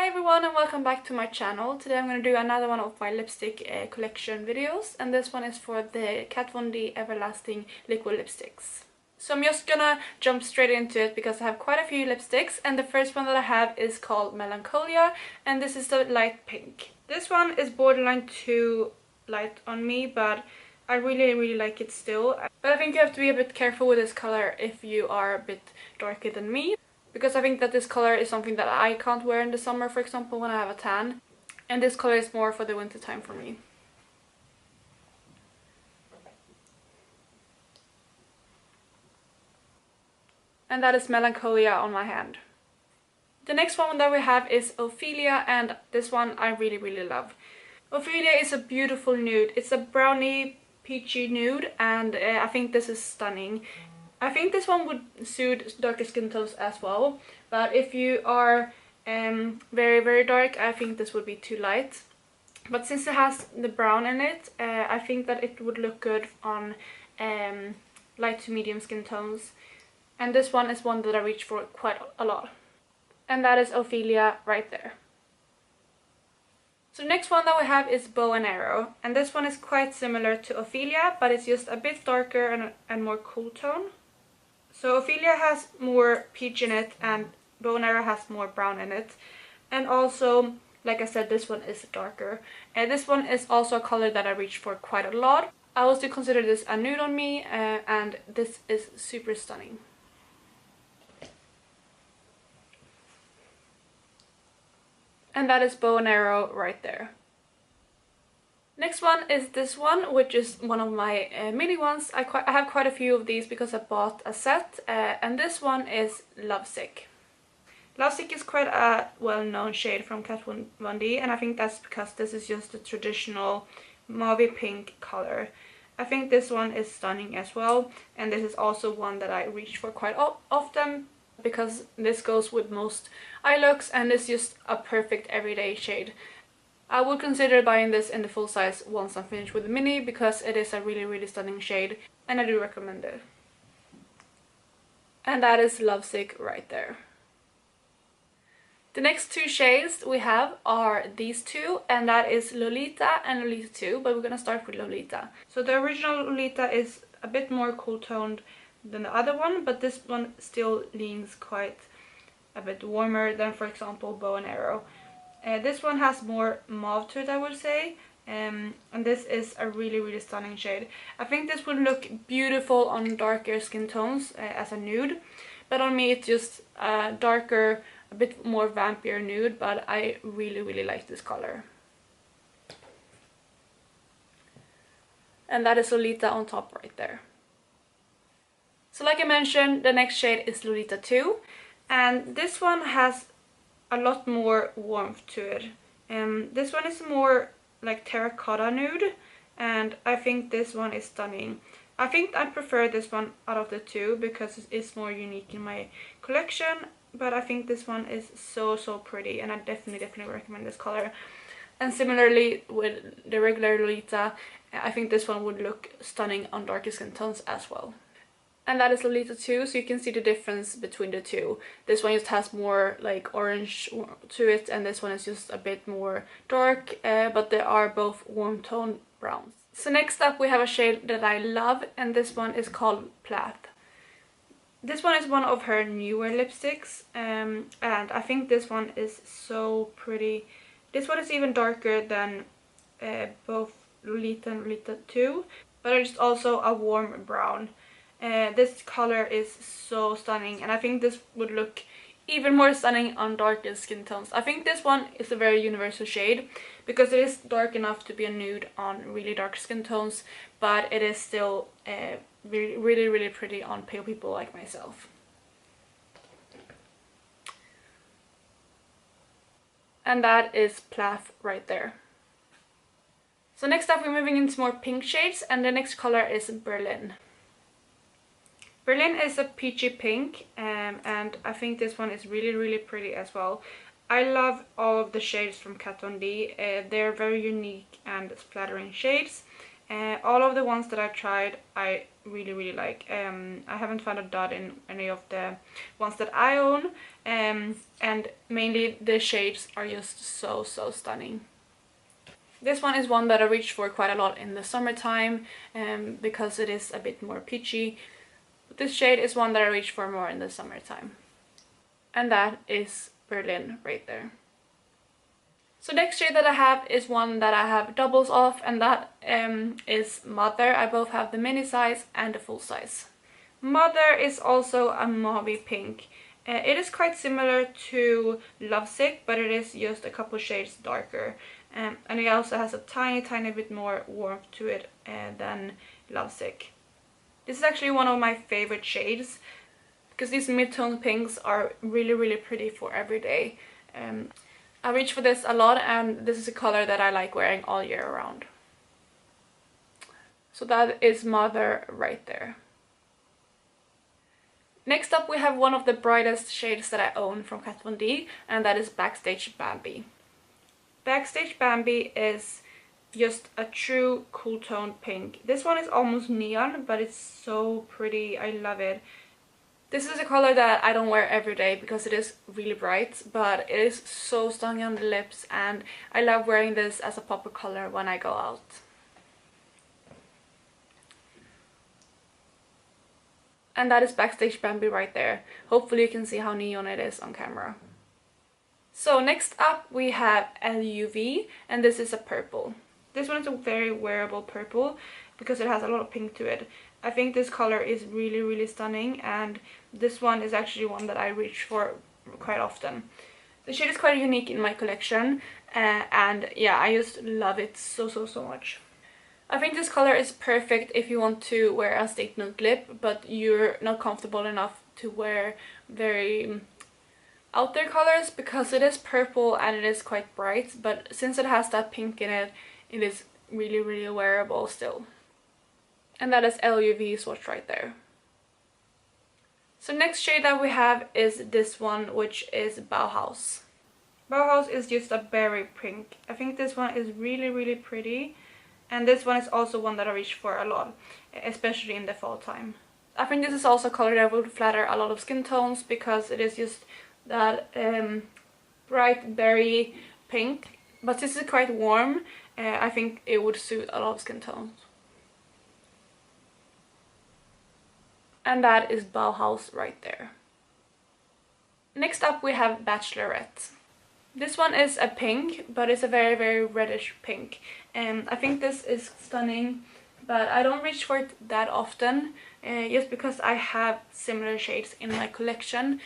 Hi everyone and welcome back to my channel. Today I'm going to do another one of my lipstick collection videos, and this one is for the Kat Von D Everlasting liquid lipsticks. So I'm just gonna jump straight into it because I have quite a few lipsticks, and the first one that I have is called Melancholia, and this is the light pink. This one is borderline too light on me, but I really like it still. But I think you have to be a bit careful with this color if you are a bit darker than me, because I think that this color is something that I can't wear in the summer, for example, when I have a tan. And this color is more for the winter time for me. And that is Melancholia on my hand. The next one that we have is Ophelia, and this one I really love. Ophelia is a beautiful nude. It's a brownie peachy nude, and I think this is stunning. I think this one would suit darker skin tones as well, but if you are very dark, I think this would be too light. But since it has the brown in it, I think that it would look good on light to medium skin tones. And this one is one that I reach for quite a lot. And that is Ophelia right there. So the next one that we have is Bow and Arrow, and this one is quite similar to Ophelia, but it's just a bit darker and more cool tone. So Ophelia has more peach in it and Bow and Arrow has more brown in it. And also, like I said, this one is darker. And this one is also a color that I reach for quite a lot. I also consider this a nude on me, and this is super stunning. And that is Bow and Arrow right there. Next one is this one, which is one of my mini ones. I have quite a few of these because I bought a set, and this one is Lovesick. Lovesick is quite a well-known shade from Kat Von D, and I think that's because this is just a traditional mauve pink color. I think this one is stunning as well, and this is also one that I reach for quite often because this goes with most eye looks and it's just a perfect everyday shade. I would consider buying this in the full size once I'm finished with the mini because it is a really stunning shade, and I do recommend it. And that is Lovesick right there. The next two shades we have are these two, and that is Lolita and Lolita 2, but we're gonna start with Lolita. So the original Lolita is a bit more cool toned than the other one, but this one still leans quite a bit warmer than, for example, Bow and Arrow. This one has more mauve to it, I would say, and this is a really stunning shade. I think this would look beautiful on darker skin tones as a nude, but on me it's just a darker, a bit more vampire nude, but I really like this color. And that is Lolita on top right there. So like I mentioned, the next shade is Lolita 2, and this one has a lot more warmth to it. This one is more like terracotta nude, and I think this one is stunning. I think I prefer this one out of the two because it's more unique in my collection, but I think this one is so pretty, and I definitely recommend this color. And similarly with the regular Lolita, I think this one would look stunning on darker skin tones as well. And that is Lolita 2, so you can see the difference between the two. This one just has more like orange to it, and this one is just a bit more dark, but they are both warm toned browns. So next up we have a shade that I love, and this one is called Plath. This one is one of her newer lipsticks, and I think this one is so pretty. This one is even darker than both Lolita and Lolita 2, but it's also a warm brown. This color is so stunning, and I think this would look even more stunning on darker skin tones. I think this one is a very universal shade because it is dark enough to be a nude on really dark skin tones, but it is still really pretty on pale people like myself. And that is Plath right there. So next up we're moving into more pink shades, and the next color is Berlin. Berlin is a peachy pink, and I think this one is really pretty as well. I love all of the shades from Kat Von D. They're very unique and splattering shades, All of the ones that I tried, I really like. I haven't found a dud in any of the ones that I own, and mainly the shades are just so stunning. This one is one that I reach for quite a lot in the summertime, because it is a bit more peachy. But this shade is one that I reach for more in the summertime. And that is Berlin right there. So next shade that I have is one that I have doubles of, and that is Mother. I both have the mini size and the full size. Mother is also a mauve pink. It is quite similar to Lovesick, but it is just a couple shades darker. And it also has a tiny bit more warmth to it than Lovesick. This is actually one of my favorite shades, because these mid-tone pinks are really pretty for every day. I reach for this a lot, and this is a color that I like wearing all year round. So that is Mother right there. Next up we have one of the brightest shades that I own from Kat Von D, and that is Backstage Bambi. Backstage Bambi is just a true cool tone pink. This one is almost neon, but it's so pretty. I love it. This is a color that I don't wear every day because it is really bright, but it is so stunning on the lips, and I love wearing this as a pop-up color when I go out. And that is Backstage Bambi right there. Hopefully you can see how neon it is on camera. So next up we have L.U.V, and this is a purple. This one is a very wearable purple because it has a lot of pink to it. I think this color is really stunning, and this one is actually one that I reach for quite often. The shade is quite unique in my collection, and yeah, I just love it so much. I think this color is perfect if you want to wear a statement lip, but you're not comfortable enough to wear very out there colors, because it is purple and it is quite bright, but since it has that pink in it, it is really wearable still. And that is LUV Source right there. So next shade that we have is this one, which is Bauhaus. Bauhaus is just a berry pink. I think this one is really pretty, and this one is also one that I reach for a lot, especially in the fall time. I think this is also a color that would flatter a lot of skin tones because it is just that bright berry pink, but this is quite warm. I think it would suit a lot of skin tones. And that is Bauhaus right there. Next up we have Bachelorette. This one is a pink, but it's a very reddish pink. I think this is stunning, but I don't reach for it that often, just because I have similar shades in my collection.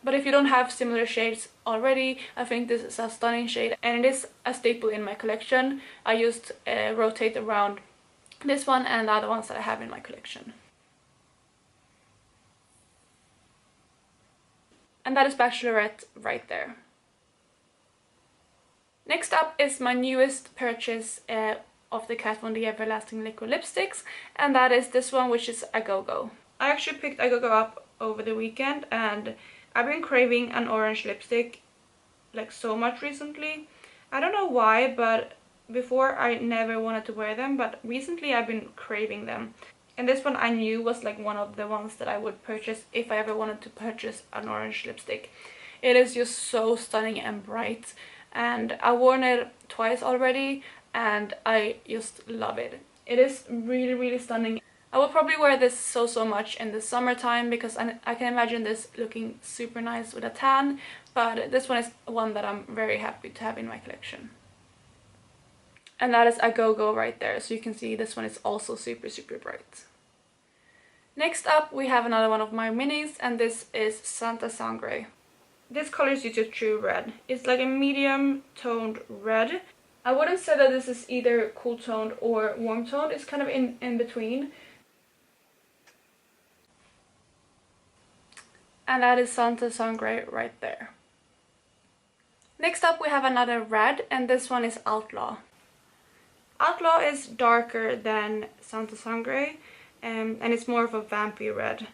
But if you don't have similar shades already, I think this is a stunning shade, and it is a staple in my collection. I just rotate around this one and the other ones that I have in my collection. And that is Bachelorette right there. Next up is my newest purchase of the Kat Von D Everlasting Liquid Lipsticks, and that is this one, which is a Go-Go. I actually picked a Go-Go up over the weekend, and I've been craving an orange lipstick like so much recently. I don't know why, but before I never wanted to wear them, but recently I've been craving them. And this one I knew was like one of the ones that I would purchase if I ever wanted to purchase an orange lipstick. It is just so stunning and bright, and I've worn it twice already and I just love it. It is really stunning. I will probably wear this so much in the summertime because I can imagine this looking super nice with a tan, but this one is one that I'm very happy to have in my collection. And that is a Go-Go right there, so you can see this one is also super bright. Next up we have another one of my minis, and this is Sangre. This color is just a true red. It's like a medium toned red. I wouldn't say that this is either cool toned or warm toned, it's kind of in between. And that is Sangre right there. Next up we have another red, and this one is Outlaw. Outlaw is darker than Sangre, and it's more of a vampy red.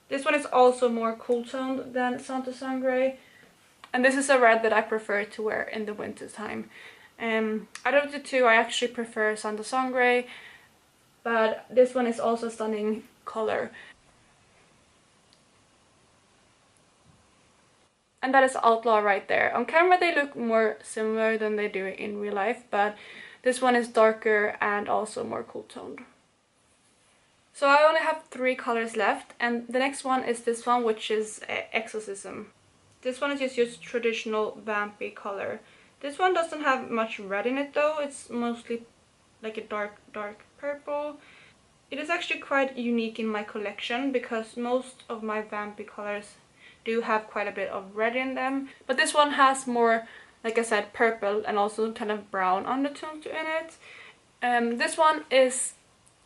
This one is also more cool toned than Sangre, and this is a red that I prefer to wear in the winter time. Out of the two, I actually prefer Sangre, but this one is also a stunning color. And that is Outlaw right there. On camera they look more similar than they do in real life, but this one is darker and also more cool toned. So I only have 3 colors left, and the next one is this one, which is Exorcism. This one is just traditional vampy color. This one doesn't have much red in it though, it's mostly like a dark purple. It is actually quite unique in my collection because most of my vampy colors do have quite a bit of red in them. But this one has more, like I said, purple and also kind of brown undertones in it. This one is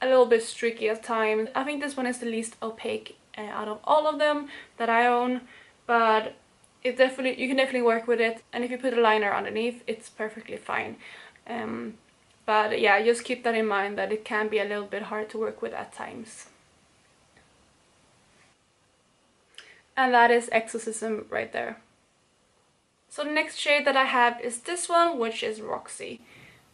a little bit streaky at times. I think this one is the least opaque out of all of them that I own, but you can definitely work with it, and if you put a liner underneath it's perfectly fine. But yeah, just keep that in mind that it can be a little bit hard to work with at times. And that is Exorcism right there. So the next shade that I have is this one, which is Roxy.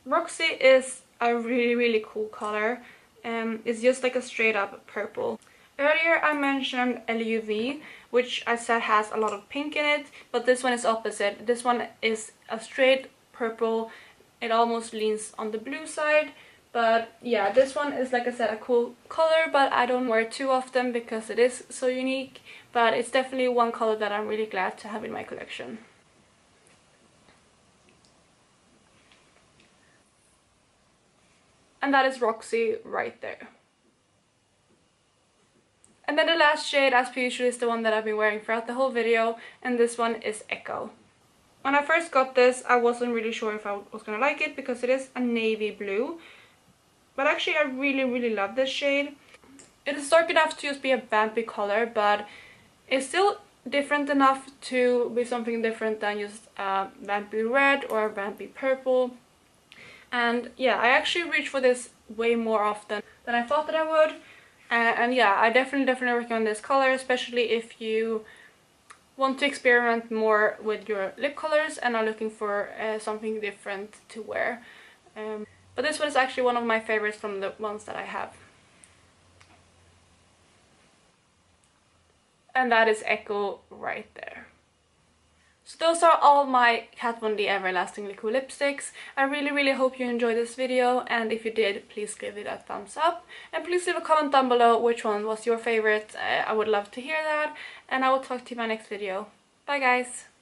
Roxy is a really cool color. It's just like a straight up purple. Earlier I mentioned L.U.V, which I said has a lot of pink in it, but this one is opposite. This one is a straight purple. It almost leans on the blue side. But yeah, this one is, like I said, a cool color, but I don't wear it too often because it is so unique. But it's definitely one color that I'm really glad to have in my collection. And that is Roxy right there. And then the last shade, as per usual, is the one that I've been wearing throughout the whole video, and this one is Echo. When I first got this, I wasn't really sure if I was gonna like it because it is a navy blue. But actually I really love this shade. It is dark enough to just be a vampy color, but it's still different enough to be something different than just a vampy red or a vampy purple. And yeah, I actually reach for this way more often than I thought that I would. And yeah, I definitely recommend this color, especially if you want to experiment more with your lip colors and are looking for something different to wear. But this one is actually one of my favorites from the ones that I have. And that is Echo right there. So those are all my Kat Von D Everlastingly Cool lipsticks. I really hope you enjoyed this video, and if you did, please give it a thumbs up. And please leave a comment down below which one was your favorite. I would love to hear that, and I will talk to you in my next video. Bye guys!